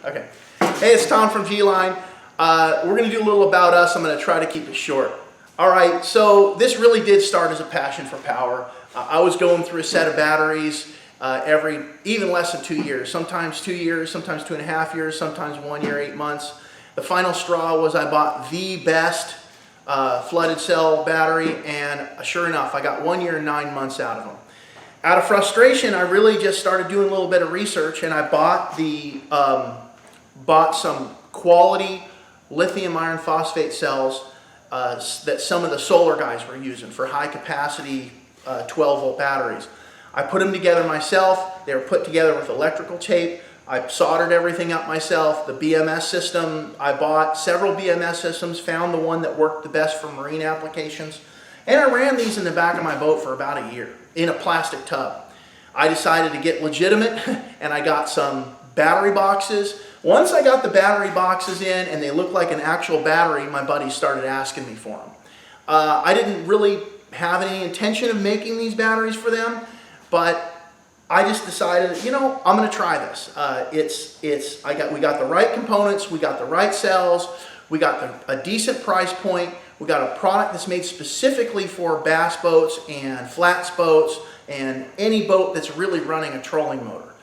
Okay. Hey, it's Tom from GLine. We're going to do a little about us. I'm going to try to keep it short. All right, so this really did start as a passion for power. I was going through a set of batteries even less than 2 years, sometimes 2 years, sometimes 2.5 years, sometimes 1 year, 8 months. The final straw was I bought the best flooded cell battery, and sure enough, I got 1 year and 9 months out of them. Out of frustration, I really just started doing a little bit of research, and I bought some quality lithium iron phosphate cells that some of the solar guys were using for high capacity 12-volt batteries. I put them together myself. They were put together with electrical tape. I soldered everything up myself. The BMS system, I bought several BMS systems, found the one that worked the best for marine applications, and I ran these in the back of my boat for about a year in a plastic tub. I decided to get legitimate, and I got some battery boxes. Once I got the battery boxes in and they looked like an actual battery, my buddies started asking me for them. I didn't really have any intention of making these batteries for them, but I just decided, you know, I'm going to try this. We got the right components, we got the right cells, we got a decent price point, we got a product that's made specifically for bass boats and flats boats and any boat that's really running a trolling motor.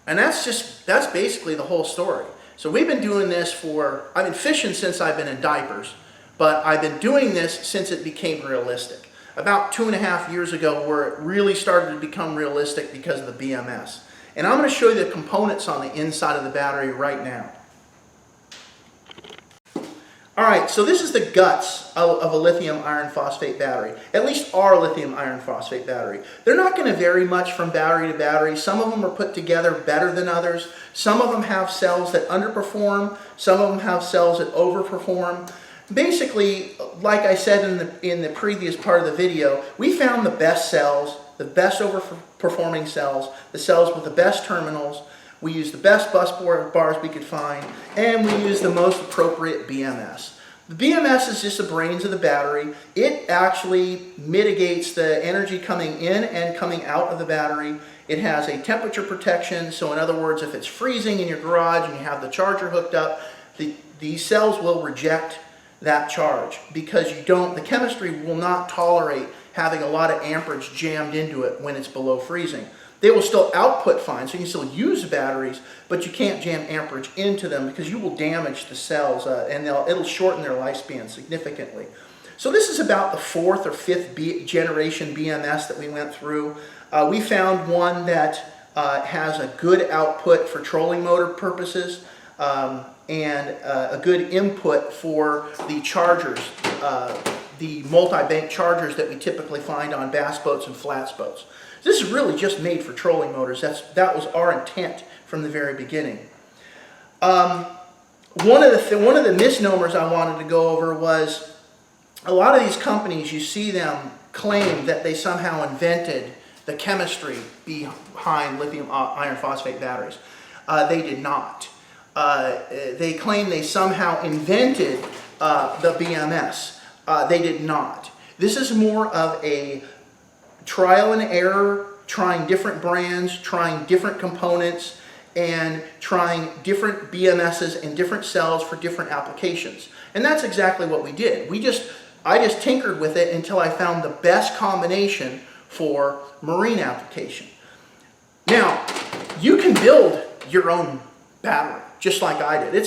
And that's basically the whole story. So we've been doing this I've been fishing since I've been in diapers, but I've been doing this since it became realistic. About 2.5 years ago, where it really started to become realistic because of the BMS. And I'm going to show you the components on the inside of the battery right now. All right, so this is the guts of a lithium iron phosphate battery, at least our lithium iron phosphate battery. They're not going to vary much from battery to battery. Some of them are put together better than others. Some of them have cells that underperform. Some of them have cells that overperform. Basically, like I said in the previous part of the video, we found the best cells, the best overperforming cells, the cells with the best terminals. We used the best bus bars we could find, and we used the most appropriate BMS. The BMS is just the brains of the battery. It actually mitigates the energy coming in and coming out of the battery. It has a temperature protection, so in other words, if it's freezing in your garage and you have the charger hooked up, these cells will reject that charge because the chemistry will not tolerate having a lot of amperage jammed into it when it's below freezing. They will still output fine, so you can still use the batteries, but you can't jam amperage into them because you will damage the cells and it'll shorten their lifespan significantly. So this is about the 4th or 5th generation BMS that we went through. We found one that has a good output for trolling motor purposes and a good input for the chargers, the multi-bank chargers that we typically find on bass boats and flats boats. This is really just made for trolling motors. That was our intent from the very beginning. One of the misnomers I wanted to go over was a lot of these companies, you see them claim that they somehow invented the chemistry behind lithium iron phosphate batteries. They did not. They claim they somehow invented the BMS. They did not. This is more of a trial and error, trying different brands, trying different components, and trying different BMSs and different cells for different applications. And that's exactly what we did. I just tinkered with it until I found the best combination for marine application. Now, you can build your own battery, just like I did.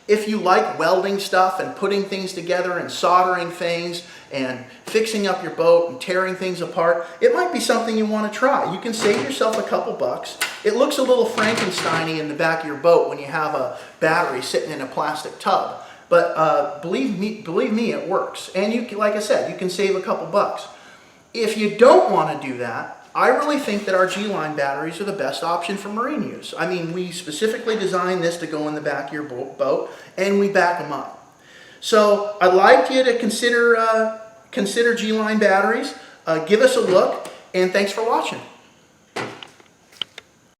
If you like welding stuff and putting things together and soldering things and fixing up your boat and tearing things apart, it might be something you want to try. You can save yourself a couple bucks. It looks a little Frankenstein-y in the back of your boat when you have a battery sitting in a plastic tub. But believe me, it works. And like I said, you can save a couple bucks. If you don't want to do that, I really think that our GLine batteries are the best option for marine use. I mean, we specifically designed this to go in the back of your boat, and we back them up. So I'd like you to consider GLine batteries. Give us a look, and thanks for watching.